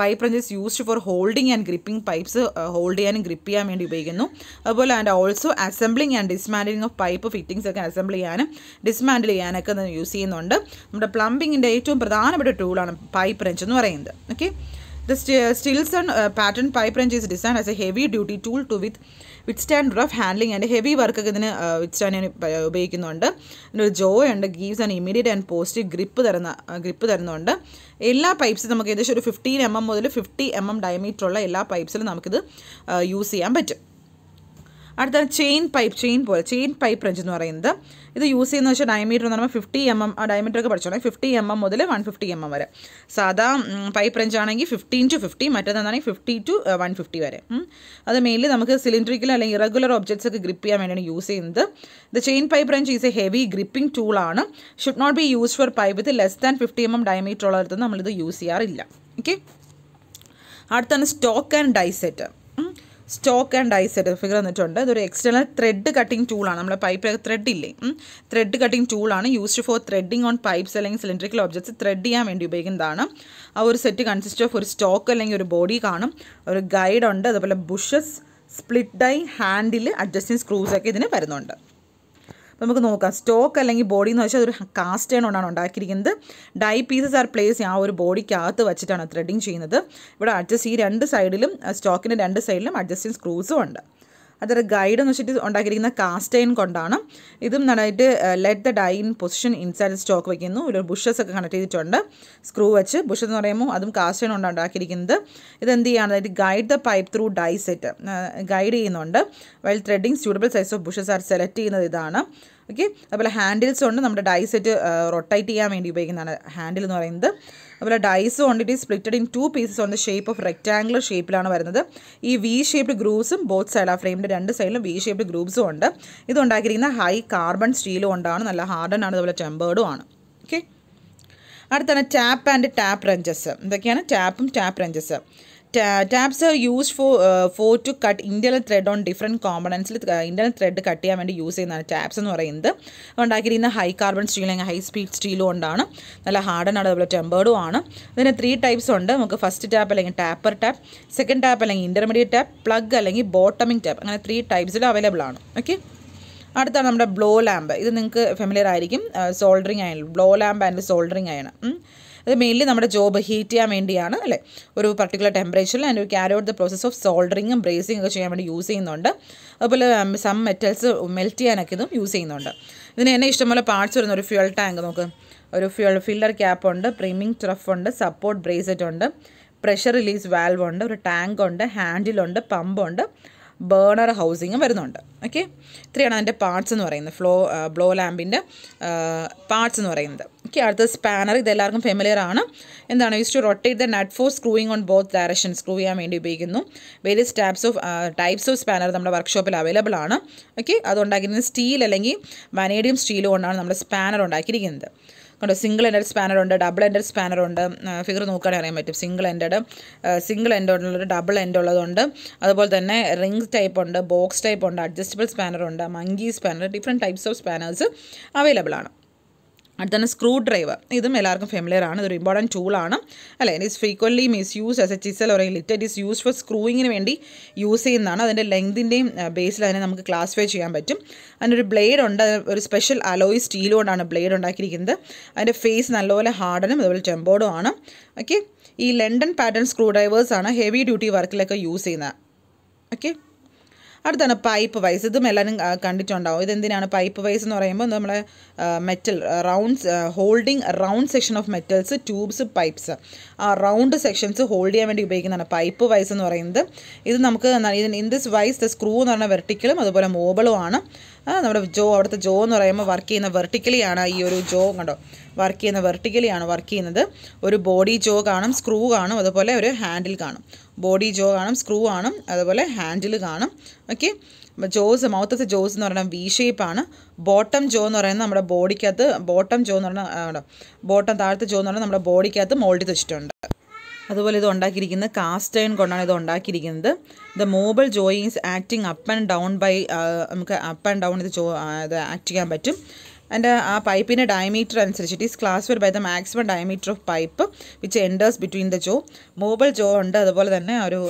Pipe wrench is used for holding and gripping. Pipes hold ചെയ്യാനും ഗ്രിപ്പ് ചെയ്യാൻ വേണ്ടി ഉപയോഗിക്കുന്നു. അതുപോലെ and also assembling and dismantling of pipe fittings ഒക്കെ അസംബിൾ ചെയ്യാനും ഡിസ്മാൻഡിൽ ചെയ്യാനൊക്കെ യൂസ് ചെയ്യുന്നുണ്ട്. നമ്മുടെ പ്ലംബിങ്ങിൻ്റെ ഏറ്റവും പ്രധാനപ്പെട്ട ടൂളാണ് പൈപ്പ് റെഞ്ച് എന്ന് പറയുന്നത്. Okay, the Stilson pattern pipe wrench is designed as a heavy duty tool to withstand rough handling and heavy work ഒക്കെ ഇതിന് withstand ചെയ്യാൻ ഉപയോഗിക്കുന്നുണ്ട്. ഇതിനൊരു ജോ ഉണ്ട്, gives and immediate and positive grip തരുന്നുണ്ട്. എല്ലാ പൈപ്പ്സും നമുക്ക് ഏകദേശം ഒരു 15 mm മുതൽ 50 mm ഡയമീറ്റർ ഉള്ള എല്ലാ പൈപ്പ്സിലും നമുക്കിത് യൂസ് ചെയ്യാൻ പറ്റും. അടുത്താണ് ചെയിൻ പൈപ്പ് റെഞ്ച് എന്ന് പറയുന്നത്. ഇത് യൂസ് ചെയ്യുന്നത് വെച്ചാൽ ഡയമീറ്റർ എന്ന് പറയുമ്പോൾ 50 mm, ആ ഡയമീറ്റർ ഒക്കെ പഠിച്ചോളാം. 50 mm മുതൽ 150 mm വരെ. സാധാ പൈപ്പ് റെഞ്ച് ആണെങ്കിൽ 15 to 50, മറ്റേതാണെങ്കിൽ 50 to 150 വരെ. അത് മെയിൻലി നമുക്ക് സിലിണ്ടറിക്കൽ അല്ലെങ്കിൽ ഇറഗുലർ ഒബ്ജക്ട്സ് ഒക്കെ ഗ്രിപ്പ് ചെയ്യാൻ വേണ്ടിയാണ് യൂസ് ചെയ്യുന്നത്. The chain pipe wrench is a heavy gripping ടൂളാണ്. Should not be used for pipe with less than 50 mm diameter ഉള്ളിടത്ത് നമ്മളിത് യൂസ് ചെയ്യാറില്ല. ഓക്കെ, അടുത്താണ് സ്റ്റോക്ക് ആൻഡ് ഡൈസെറ്റ് ഫിഗർ വന്നിട്ടുണ്ട്. ഇതൊരു എക്സ്റ്റേണൽ ത്രെഡ് കട്ടിംഗ് ടൂളാണ്. നമ്മുടെ പൈപ്പിലൊക്കെ ത്രെഡ് ഇല്ലേ, ത്രെഡ് കട്ടിംഗ് ടൂളാണ്. Used for threading on pipes അല്ലെങ്കിൽ സിലിണ്ടറിക്കൽ ഒബ്ജക്ട്സ് ത്രെഡ് ചെയ്യാൻ വേണ്ടി ഉപയോഗിക്കുന്നതാണ്. ആ ഒരു സെറ്റ് കൺസിസ്റ്റ് ഓഫ് ഒരു സ്റ്റോക്ക് അല്ലെങ്കിൽ ഒരു ബോഡി കാണും, ഒരു ഗൈഡ് ഉണ്ട്, അതുപോലെ bushes, split die, handle, adjusting screws ഒക്കെ ഇതിന് വരുന്നുണ്ട്. അപ്പോൾ നമുക്ക് നോക്കാം. സ്റ്റോക്ക് അല്ലെങ്കിൽ ബോഡി എന്ന് വെച്ചാൽ ഒരു കാസ്റ്റ് അയൺ കൊണ്ടാണ് ഉണ്ടാക്കിയിരിക്കുന്നത്. ഡൈ പീസസ് ആർ പ്ലേസ് ആ ഒരു ബോഡിക്കകത്ത് വെച്ചിട്ടാണ് ത്രെഡിങ് ചെയ്യുന്നത്. ഇവിടെ അഡ്ജസ്റ്റ് ഈ 2 സൈഡിലും സ്റ്റോക്കിൻ്റെ 2 സൈഡിലും അഡ്ജസ്റ്റിംഗ് സ്ക്രൂസും ഉണ്ട്. അതൊരു ഗൈഡ് എന്ന് വെച്ചിട്ട് ഉണ്ടാക്കിയിരിക്കുന്ന കാസ്റ്റ് അയൺ കൊണ്ടാണ്. ഇതും നന്നായിട്ട് let the dye in position inside stock വയ്ക്കുന്നു. ഒരു ബുഷസ് ഒക്കെ കണക്ട് ചെയ്തിട്ടുണ്ട് സ്ക്രൂ വെച്ച്. ബുഷസ് എന്ന് പറയുമ്പോൾ അതും കാസ്റ്റ് അയൺ കൊണ്ടാണ് ഉണ്ടാക്കിയിരിക്കുന്നത്. ഇതെന്ത് ചെയ്യാണ്? അതായത് guide the pipe through die set guide ചെയ്യുന്നുണ്ട്. While threading suitable size of bushes are select ചെയ്യുന്നത് ഇതാണ്. ഓക്കെ, അതുപോലെ ഹാൻഡിൽസ് ഉണ്ട്. നമ്മുടെ ഡൈ സെറ്റ് റൊട്ടേറ്റ് ചെയ്യാൻ വേണ്ടി ഉപയോഗിക്കുന്നതാണ് ഹാൻഡിൽ എന്ന് പറയുന്നത്. അതുപോലെ ഡൈസ് കൊണ്ട് it is splitted in 2 pieces on the shape of rectangular ഷേപ്പിലാണ് വരുന്നത്. ഈ വി ഷേപ്ഡ് ഗ്രൂവ്സും ബോത്ത് സൈഡ് ആ ഫ്രെയിമിൻ്റെ 2 സൈഡിലും വി ഷേപ്ഡ് ഗ്രൂവ്സും ഉണ്ട്. ഇത് ഉണ്ടാക്കിയിരിക്കുന്ന ഹൈ കാർബൺ സ്റ്റീൽ കൊണ്ടാണ്. നല്ല ഹാർഡൻ ആണ്, അതുപോലെ ടെമ്പേർഡും ആണ്. ഓക്കെ, അടുത്താണ് ടാപ്പ് ആൻഡ് ടാപ്പ് റെഞ്ചസ്. ഇതൊക്കെയാണ് ടാപ്പും tap wrenches. Tabs are used for to cut internal thread on different components. Internal thread cut ചെയ്യാൻ വേണ്ടി യൂസ് ചെയ്യുന്നതാണ് ടാപ്സ് എന്ന് പറയുന്നത്. ഉണ്ടാക്കിയിരിക്കുന്ന ഹൈ കാർബൺ സ്റ്റീൽ അല്ലെങ്കിൽ ഹൈ സ്പീഡ് സ്റ്റീലും കൊണ്ടാണ്. നല്ല ഹാർഡൻ ആണ്, അതുപോലെ ടെമ്പേർഡും ആണ്. ഇതിന് 3 ടൈപ്സ് ഉണ്ട്. നമുക്ക് ഫസ്റ്റ് ടാപ്പ് അല്ലെങ്കിൽ ടാപ്പർ ടാപ്പ്, സെക്കൻഡ് ടാപ്പ് അല്ലെങ്കിൽ ഇൻ്റർമീഡിയറ്റ് ടാപ്പ്, പ്ലഗ് അല്ലെങ്കിൽ ബോട്ടമിംഗ് ടാപ്പ്. അങ്ങനെ 3 ടൈപ്സിൽ അവൈലബിൾ ആണ്. ഓക്കെ, അടുത്താണ് നമ്മുടെ ബ്ലോ ലാമ്പ്. ഇത് നിങ്ങൾക്ക് ഫെമിലിയർ ആയിരിക്കും. Soldering iron, blow lamp and soldering iron. അത് മെയിൻലി നമ്മുടെ ജോബ് ഹീറ്റ് ചെയ്യാൻ വേണ്ടിയാണ് അല്ലേ, ഒരു പർട്ടിക്കുലർ ടെമ്പറേച്ചറിൽ and carry out the process of സോൾഡറിങ്ങും ബ്രേസിംഗ് ഒക്കെ ചെയ്യാൻ വേണ്ടി യൂസ് ചെയ്യുന്നുണ്ട്. അതുപോലെ സം മെറ്റൽസ് മെൽറ്റ് ചെയ്യാനൊക്കെ ഇതും യൂസ് ചെയ്യുന്നുണ്ട്. ഇതിന് തന്നെ ഇഷ്ടംപോലെ പാർട്സ് വരുന്ന ഒരു ഫ്യൂൽ ടാങ്ക്, നമുക്ക് ഒരു ഫില്ലർ ക്യാപ്പ് ഉണ്ട്, പ്രീമിംഗ് ട്രഫ് ഉണ്ട്, സപ്പോർട്ട് ബ്രേസറ്റ് ഉണ്ട്, പ്രഷർ റിലീസ് വാൽവ് ഉണ്ട്, ഒരു ടാങ്ക് ഉണ്ട്, ഹാൻഡിലുണ്ട്, പമ്പുണ്ട്, ബേണർ ഹൗസിങ്ങും വരുന്നുണ്ട്. ഓക്കെ, ഇത്രയാണ് അതിൻ്റെ പാർട്സ് എന്ന് പറയുന്നത്, ബ്ലോ ലാമ്പിൻ്റെ പാർട്സ് എന്ന് പറയുന്നത്. ഓക്കെ, അടുത്തത് സ്പാനർ. ഇതെല്ലാവർക്കും ഫെമിലിയർ ആണ്. എന്താണ്? Use to rotate the nut for screwing on both direction, screw ചെയ്യാൻ വേണ്ടി ഉപയോഗിക്കുന്നു. വേരിയസ് ടൈപ്സ് ഓഫ് സ്പാനർ നമ്മുടെ വർക്ക്ഷോപ്പിൽ അവൈലബിൾ ആണ്. ഓക്കെ, അത് ഉണ്ടാക്കിയിരിക്കുന്നത് സ്റ്റീൽ അല്ലെങ്കിൽ വനേഡിയം സ്റ്റീൽ കൊണ്ടാണ് നമ്മുടെ സ്പാനർ ഉണ്ടാക്കിയിരിക്കുന്നത്. കണ്ടോ, സിംഗിൾ എൻഡഡ് സ്പാനർ ഉണ്ട്, ഡബിൾ എൻഡഡ് സ്പാനർ ഉണ്ട്. ഫിഗർ നോക്കുകയാണെങ്കിൽ അറിയാൻ പറ്റും. സിംഗിൾ എൻഡ് ഉള്ളത്, ഡബിൾ എൻഡ് ഉള്ളതുണ്ട്. അതുപോലെ തന്നെ റിംഗ് ടൈപ്പ് ഉണ്ട്, ബോക്സ് ടൈപ്പ് ഉണ്ട്, അഡ്ജസ്റ്റബിൾ സ്പാനർ ഉണ്ട്, monkey spanner, different types of spanners available ആണ്. അടുത്താണ് സ്ക്രൂ ഡ്രൈവർ. ഇതും എല്ലാവർക്കും ഫെമിലിയർ ആണ്. ഇതൊരു ഇമ്പോർട്ടൻറ്റ് ടൂളാണ് അല്ലേ. It is frequently misuse as a chisel or a lit. It is use for സ്ക്രൂയിങ്ങിന് വേണ്ടി യൂസ് ചെയ്യുന്നതാണ്. അതിൻ്റെ ലെങ്തിൻ്റെയും ബേസിൽ അതിനെ നമുക്ക് ക്ലാസിഫൈ ചെയ്യാൻ പറ്റും. അതിനൊരു ബ്ലേഡ് ഉണ്ട്, ഒരു സ്പെഷ്യൽ അലോയ് സ്റ്റീൽ കൊണ്ടാണ് ബ്ലേഡ് ഉണ്ടാക്കിയിരിക്കുന്നത്. അതിൻ്റെ ഫേസ് നല്ലപോലെ ഹാർഡനും അതുപോലെ ടെമ്പോർഡും ആണ്. ഓക്കെ, ഈ ലണ്ടൻ പാറ്റേൺ സ്ക്രൂ ഡ്രൈവേഴ്സാണ് ഹെവി ഡ്യൂട്ടി വർക്കിലൊക്കെ യൂസ് ചെയ്യുന്നത്. ഓക്കെ, അടുത്താണ് പൈപ്പ് വൈസ്. ഇതും എല്ലാവരും കണ്ടിട്ടുണ്ടാവും. ഇതെന്തിനാണ് പൈപ്പ് വൈസ് എന്ന് പറയുമ്പോൾ? നമ്മളെ metal holding round section of metals, tubes, pipes, ആ റൗണ്ട് സെക്ഷൻസ് ഹോൾഡ് ചെയ്യാൻ വേണ്ടി ഉപയോഗിക്കുന്നതാണ് പൈപ്പ് വൈസ് എന്ന് പറയുന്നത്. ഇത് നമുക്ക് in this vice the screw എന്ന് പറഞ്ഞാൽ വെർട്ടിക്കലും അതുപോലെ മോബിളും ആണ്. നമ്മുടെ അവിടുത്തെ ജോ എന്ന് പറയുമ്പോൾ വർക്ക് ചെയ്യുന്ന വെർട്ടിക്കലിയാണ്. ഈ ഒരു ജോ കണ്ടോ, വർക്ക് ചെയ്യുന്നത്. ഒരു ബോഡി ജോ കാണും, സ്ക്രൂ കാണും, അതുപോലെ ഒരു ഹാൻഡിൽ കാണും. ബോഡി ജോ കാണും, സ്ക്രൂ കാണും, അതുപോലെ ഹാൻഡിൽ കാണും. Okay, mouth of the Jose എന്ന് പറയുന്നത് വി ഷേപ്പാണ്. ബോട്ടം ജോ എന്ന് പറയുന്നത് നമ്മുടെ ബോഡിക്കകത്ത്, താഴത്തെ ജോ എന്ന് പറഞ്ഞാൽ നമ്മുടെ ബോഡിക്കകത്ത് മോൾഡ് ചെയ്ത് വെച്ചിട്ടുണ്ട്. അതുപോലെ ഇത് ഉണ്ടാക്കിയിരിക്കുന്നത് കാസ്റ്റ് അയൺ കൊണ്ടാണ് ഇത് ഉണ്ടാക്കിയിരിക്കുന്നത്. The mobile jaw is acting up and down by, നമുക്ക് അപ്പ് ആൻഡ് ഡൗൺ ഇത് ആക്ട് ചെയ്യാൻ പറ്റും. അതിൻ്റെ ആ പൈപ്പിൻ്റെ ഡയമീറ്റർ അനുസരിച്ചിട്ട് is classified by the maximum diameter of pipe which enters between the jaw. Mobile jaw ഉണ്ട്, അതുപോലെ തന്നെ ഒരു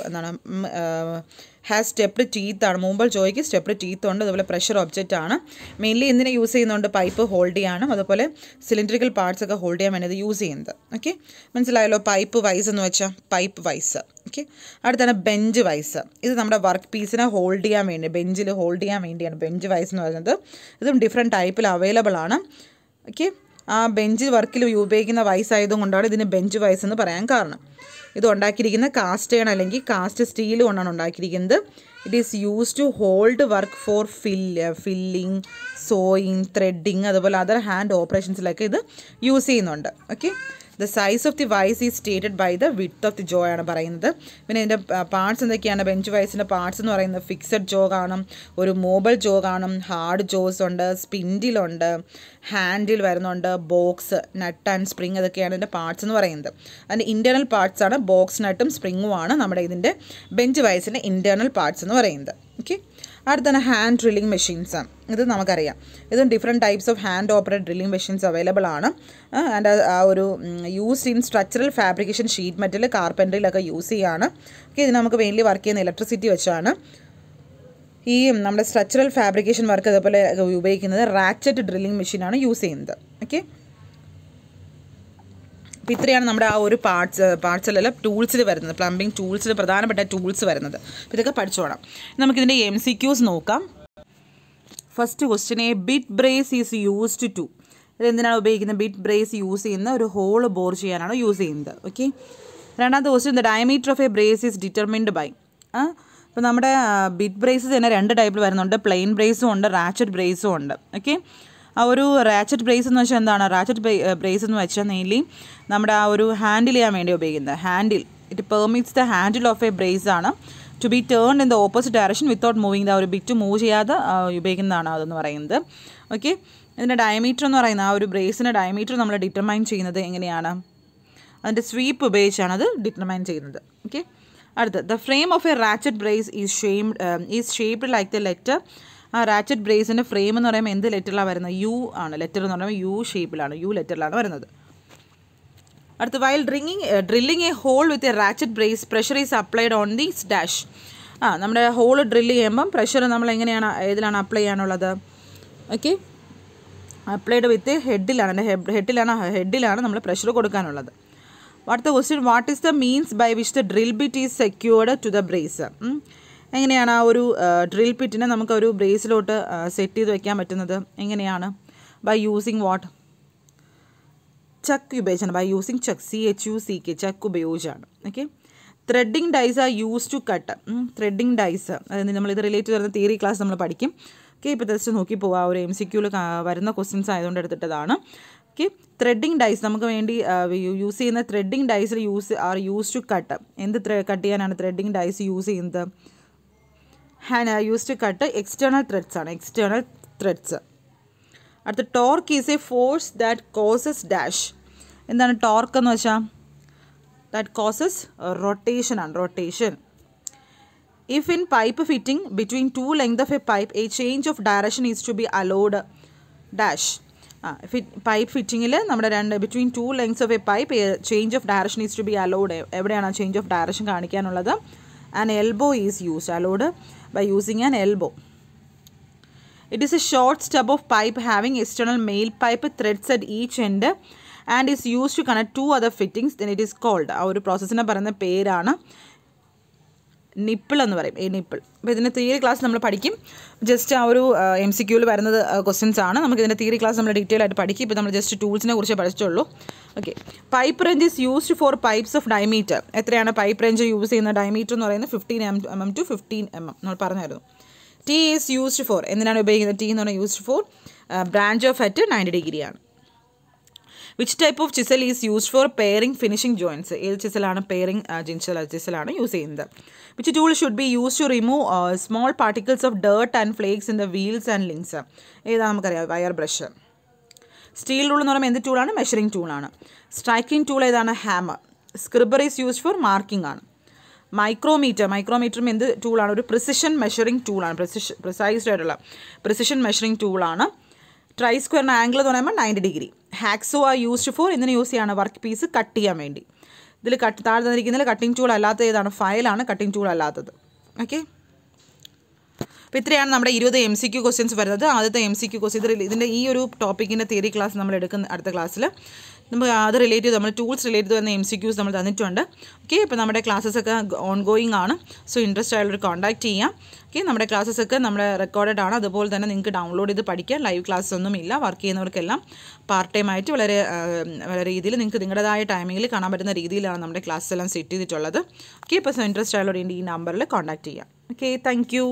ഹാസ് സ്റ്റെപ്ഡ് ടീത്ത് ആണ്. മോബിൾ ജോയ്ക്ക് സ്റ്റെപ്ഡ് ടീത്ത് ഉണ്ട്, അതുപോലെ പ്രഷർ ഒബ്ജക്റ്റ് ആണ്. മെയിൻലി എന്തിനെ യൂസ് ചെയ്യുന്നുണ്ട്? പൈപ്പ് ഹോൾഡ് ചെയ്യാനും അതുപോലെ സിലിണ്ടറിക്കൽ പാർട്സ് ഒക്കെ ഹോൾഡ് ചെയ്യാൻ വേണ്ടി ഇത് യൂസ് ചെയ്യുന്നത്. ഓക്കെ, മനസ്സിലായല്ലോ പൈപ്പ് വൈസ് എന്ന് വെച്ചാൽ പൈപ്പ് വൈസ്. ഓക്കെ, അടുത്താണ് ബെഞ്ച് വൈസ്. ഇത് നമ്മുടെ വർക്ക് പീസിനെ ഹോൾഡ് ചെയ്യാൻ വേണ്ടി, ബെഞ്ചിൽ ഹോൾഡ് ചെയ്യാൻ വേണ്ടിയാണ് ബെഞ്ച് വൈസ് എന്ന് പറയുന്നത്. ഇതും ഡിഫറെൻറ്റ് ടൈപ്പിൽ അവൈലബിൾ ആണ്. ഓക്കെ, ആ ബെഞ്ച് വർക്കിൽ ഉപയോഗിക്കുന്ന വൈസ് ആയതുകൊണ്ടാണ് ഇതിന് ബെഞ്ച് വൈസ് എന്ന് പറയാൻ കാരണം. ഇത് ഉണ്ടാക്കിയിരിക്കുന്ന കാസ്റ്റ് അയൺ അല്ലെങ്കിൽ കാസ്റ്റ് സ്റ്റീൽ കൊണ്ടാണ് ഉണ്ടാക്കിയിരിക്കുന്നത്. It is use to hold work for filing, sawing, threading, അതുപോലെ അതർ ഹാൻഡ് ഓപ്പറേഷൻസിലൊക്കെ ഇത് യൂസ് ചെയ്യുന്നുണ്ട്. Okay, the size of the vice is stated by the width of the jaw ആണ് പറയുന്നത്. പിന്നെ ഇതിൻ്റെ പാർട്സ് എന്തൊക്കെയാണ്? ബെഞ്ച് വൈസിൻ്റെ പാർട്സ് എന്ന് പറയുന്നത് ഫിക്സഡ് ജോ കാണും, ഒരു മോബിൾ ജോ കാണും, ഹാർഡ് ജോസ് ഉണ്ട്, സ്പിൻഡിലുണ്ട്, ഹാൻഡിൽ വരുന്നുണ്ട്, ബോക്സ്, നട്ട് ആൻഡ് സ്പ്രിങ്, അതൊക്കെയാണ് ഇതിൻ്റെ പാർട്സ് എന്ന് പറയുന്നത്. അതിൻ്റെ ഇൻറ്റേർണൽ പാർട്സ് ആണ് ബോക്സ് നട്ടും സ്പ്രിങ്ങും ആണ് നമ്മുടെ ഇതിൻ്റെ ബെഞ്ച് വൈസിൻ്റെ ഇൻറ്റേർണൽ പാർട്സ് എന്ന് പറയുന്നത്. ഓക്കെ, അടുത്താണ് ഹാൻഡ് ഡ്രില്ലിംഗ് മെഷീൻസ്. ഇത് നമുക്കറിയാം. ഇതും different types of hand operate drilling machines available ആണ്. ആൻഡ് ആ ഒരു used in structural fabrication, sheet metal, കാർപ്പൻട്രിയിലൊക്കെ യൂസ് ചെയ്യുകയാണ്. ഓക്കെ, ഇത് നമുക്ക് മെയിൻലി വർക്ക് ചെയ്യുന്ന ഇലക്ട്രിസിറ്റി വെച്ചാണ്. ഈ നമ്മുടെ സ്ട്രക്ചറൽ ഫാബ്രിക്കേഷൻ വർക്ക് അതുപോലെ ഉപയോഗിക്കുന്നത് റാച്ചറ്റ് ഡ്രില്ലിംഗ് മെഷീനാണ് യൂസ് ചെയ്യുന്നത്. ഓക്കെ, അപ്പോൾ ഇത്രയാണ് നമ്മുടെ ആ ഒരു പാർട്സിലെല്ലാം ടൂൾസിൽ വരുന്നത്, പ്ലംബിംഗ് ടൂൾസിൽ പ്രധാനപ്പെട്ട ടൂൾസ് വരുന്നത്. അപ്പോൾ ഇതൊക്കെ പഠിച്ചോണം. നമുക്കിതിൻ്റെ MCQs നോക്കാം. First question, a bit brace is used to. ഇതെന്തിനാണ് ഉപയോഗിക്കുന്നത്? ബിറ്റ് ബ്രേസ് യൂസ് ചെയ്യുന്ന ഒരു ഹോൾ ബോർ ചെയ്യാനാണ് യൂസ് ചെയ്യുന്നത്. ഓക്കെ, രണ്ടാമത്തെ question, the diameter of a brace is determined by. അപ്പോൾ നമ്മുടെ ബിറ്റ് ബ്രേസ് തന്നെ രണ്ട് ടൈപ്പിൽ വരുന്നുണ്ട്. പ്ലെയിൻ ബ്രേസും ഉണ്ട്, റാച്ചറ്റ് ബ്രേസും ഉണ്ട്. ഓക്കെ, ആ ഒരു റാച്ചറ്റ് ബ്രേസ് എന്ന് വെച്ചാൽ എന്താണ്? റാച്ചറ്റ് ബ്രേസ് എന്ന് വെച്ചാൽ മെയിൻലി നമ്മുടെ ആ ഒരു ഹാൻഡിൽ ചെയ്യാൻ വേണ്ടി ഉപയോഗിക്കുന്നത്. Handle, it permits the handle of a brace ആണ് to be turned in the opposite direction without moving. ആ ഒരു ബിറ്റ് മൂവ് ചെയ്യാതെ ഉപയോഗിക്കുന്നതാണ് അതെന്ന് പറയുന്നത്. ഓക്കെ, ഇതിൻ്റെ ഡയമീറ്റർ എന്ന് പറയുന്നത്, ആ ഒരു ബ്രേസിൻ്റെ ഡയമീറ്റർ നമ്മൾ ഡിറ്റർമൈൻ ചെയ്യുന്നത് എങ്ങനെയാണ്? അതിൻ്റെ സ്വീപ്പ് ഉപയോഗിച്ചാണ് അത് ഡിറ്റർമൈൻ ചെയ്യുന്നത്. ഓക്കെ, അടുത്ത്, the frame of A ratchet brace is shaped like the letter. ആ റാച്ചറ്റ് ബ്രേസിൻ്റെ ഫ്രെയിം എന്ന് പറയുമ്പോൾ എന്ത് ലെറ്ററിലാണ് വരുന്നത്? യു ആണ്. ലെറ്റർ എന്ന് പറയുമ്പോൾ യു ഷേപ്പിലാണ്, യു ലെറ്ററിലാണ് വരുന്നത്. അടുത്ത്, while drilling a hole with a ratchet brace pressure is applied on the dash. നമ്മുടെ ഹോൾ ഡ്രില്ല് ചെയ്യുമ്പം പ്രഷർ നമ്മൾ എങ്ങനെയാണ്, ഏതിലാണ് അപ്ലൈ ചെയ്യാനുള്ളത്? ഓക്കെ, അപ്ലൈഡ് വിത്ത് ഹെഡിലാണ് നമ്മൾ പ്രഷർ കൊടുക്കാനുള്ളത്. What the question, what is the means by which the drill bit is secured to the brace? എങ്ങനെയാണ് ആ ഒരു ഡ്രിൽ ബിറ്റിനെ നമുക്ക് ഒരു ബ്രേസിലോട്ട് സെറ്റ് ചെയ്ത് വെക്കാൻ പറ്റുന്നത്? എങ്ങനെയാണ്? By using what? ചക്ക് ഉപയോഗിച്ചാണ്. By using chuck, CHUCK, chuck ഉപയോഗിച്ചാണ്. Okay. Threading dies are use to cut. Threading dies, അതായത് നമ്മളിത് റിലേറ്റ് ചെയ്യുന്ന തിയറി ക്ലാസ് നമ്മൾ പഠിക്കും. ഓക്കെ. ഇപ്പോൾ ജസ്റ്റ് നോക്കി പോവുക, ഒരു MCQയിൽ വരുന്ന ക്വസ്റ്റ്യൻസ് ആയതുകൊണ്ട് എടുത്തിട്ടതാണ്. ഓക്കെ. ത്രെഡിങ് ഡൈസ് നമുക്ക് വേണ്ടി യൂസ് ചെയ്യുന്ന ത്രെഡിങ് ഡൈസിൽ യൂസ് ടു കട്ട്. എന്ത് കട്ട് ചെയ്യാനാണ് ത്രെഡിങ് ഡൈസ് യൂസ് ചെയ്യുന്നത്? Use to cut external threads ആണ്, എക്സ്റ്റേണൽ ത്രെഡ്സ്. അടുത്ത torque is a force that causes dash. എന്താണ് ടോർക്ക് എന്ന് വെച്ചാൽ? ദാറ്റ് കോസസ് റൊട്ടേഷൻ ആണ്, rotation. If in pipe fitting between two length of a pipe a change of direction is to be allowed dash. Pipe ഫിറ്റിങ്ങിൽ നമ്മുടെ between two lengths of a pipe change of direction is to be allowed. എവിടെയാണ് change of direction കാണിക്കാനുള്ളത്? An elbow is used, allowed by using an elbow. It is a short stub of pipe having external male pipe threads at each end and is used to connect two other fittings. Then it is called, ആ ഒരു പ്രോസസ്സിനെ പറയുന്ന പേരാണ് nipple എന്ന് പറയും, nipple. അപ്പോൾ ഇതിൻ്റെ theory class നമ്മൾ പഠിക്കും. ജസ്റ്റ് ആ ഒരു MCQയിൽ വരുന്നത് ക്വസ്റ്റ്യൻസ് ആണ്. നമുക്ക് ഇതിൻ്റെ തിയറി ക്ലാസ് നമ്മൾ ഡീറ്റെയിൽ ആയിട്ട് പഠിക്കും. ഇപ്പോൾ നമ്മൾ ജസ്റ്റ് ടൂൾസിനെ കുറിച്ച് പഠിച്ചുള്ളൂ. Okay. Pipe wrench is used for pipes of diameter. എത്രയാണ് പൈപ്പ് റേഞ്ച് യൂസ് ചെയ്യുന്ന? ഡയമീറ്റർ എന്ന് പറയുന്നത് 15 mm to 15 mm നമ്മൾ പറഞ്ഞായിരുന്നു. T ഈസ് യൂസ്ഡ് ഫോർ, എന്തിനാണ് ഉപയോഗിക്കുന്നത്? T എന്ന് പറഞ്ഞാൽ used for branch off at 90 degree ആണ്. Which type of chisel is used for paring finishing joints? ഏത് ചിസലാണ്? പെയറിംഗ് ചിസലാണ് യൂസ് ചെയ്യുന്നത്. Which tool should be use to remove small particles of dirt and flakes in the wheels and links? ഏതാണ് നമുക്കറിയാം? Wire brush. Steel rule എന്ന് പറയുമ്പോൾ എന്ത് ടൂളാണ്? മെഷറിംഗ് ടൂളാണ്. സ്ട്രൈക്കിംഗ് ടൂൾ ഏതാണ്? Hammer. Scriber is used for marking ആണ്. മൈക്രോമീറ്ററും എന്ത് ടൂളാണ്? ഒരു പ്രിസിഷൻ മെഷറിംഗ് ടൂളാണ്. പ്രിസൈസ്ഡ് ആയിട്ടുള്ള പ്രിസിഷൻ മെഷറിംഗ് ടൂളാണ്. ട്രൈ സ്ക്വയറിന് ആംഗിൾ എന്ന് പറയുമ്പോൾ 90 degree. Hacksaw are used for, എന്തിനു യൂസ് ചെയ്യാണ്? വർക്ക് പീസ് കട്ട് ചെയ്യാൻ വേണ്ടി. ഇതിൽ താഴെ തന്നിരിക്കുന്നതിൽ കട്ടിംഗ് ടൂൾ അല്ലാത്ത ഏതാണ്? ഫയലാണ് കട്ടിംഗ് ടൂൾ അല്ലാത്തത്. ഓക്കെ. അപ്പോൾ ഇത്രയാണ് നമ്മുടെ 20 MCQ ക്വസ്റ്റ്യൻസ് വരുന്നത്. ആദ്യത്തെ MCQ ക്വസ്റ്റ്യൻ ഇതിൻ്റെ ഈ ഒരു ടോപ്പിക്കിൻ്റെ തിയറി ക്ലാസ് നമ്മൾ എടുക്കുന്ന അടുത്ത ക്ലാസ്സിൽ നമുക്ക് അത് റിലേറ്റ് ചെയ്ത് നമ്മൾ ടൂൾസ് റിലേറ്റ് ചെയ്ത് വരുന്ന MCQs നമ്മൾ തന്നിട്ടുണ്ട്. ഓക്കെ. ഇപ്പോൾ നമ്മുടെ ക്ലാസ്സൊക്കെ ഓൺ ഗോയിങ് ആണ്. സോ ഇൻട്രസ്റ്റ് ആയുള്ളവർ കോൺടാക്ട് ചെയ്യാം. ഓക്കെ. നമ്മുടെ ക്ലാസ്സൊക്കെ നമ്മുടെ റെക്കോർഡഡ് ആണ്. അതുപോലെ തന്നെ നിങ്ങൾക്ക് ഡൗൺലോഡ് ചെയ്ത് പഠിക്കാം. ലൈവ് ക്ലാസ് ഒന്നും ഇല്ല. വർക്ക് ചെയ്യുന്നവർക്കെല്ലാം പാർട്ട് ടൈം ആയിട്ട് വളരെ രീതിയിൽ നിങ്ങൾക്ക് നിങ്ങളുടേതായ ടൈമിങ്ങിൽ കാണാൻ പറ്റുന്ന രീതിയിലാണ് നമ്മുടെ ക്ലാസ് എല്ലാം സെറ്റ് ചെയ്തിട്ടുള്ളത്. ഓക്കെ. ഇപ്പോൾ ഇൻട്രസ്റ്റ് ആയുള്ളവർ ഈ നമ്പറിൽ കോൺടാക്ട് ചെയ്യാം. ഓക്കെ. Thank you.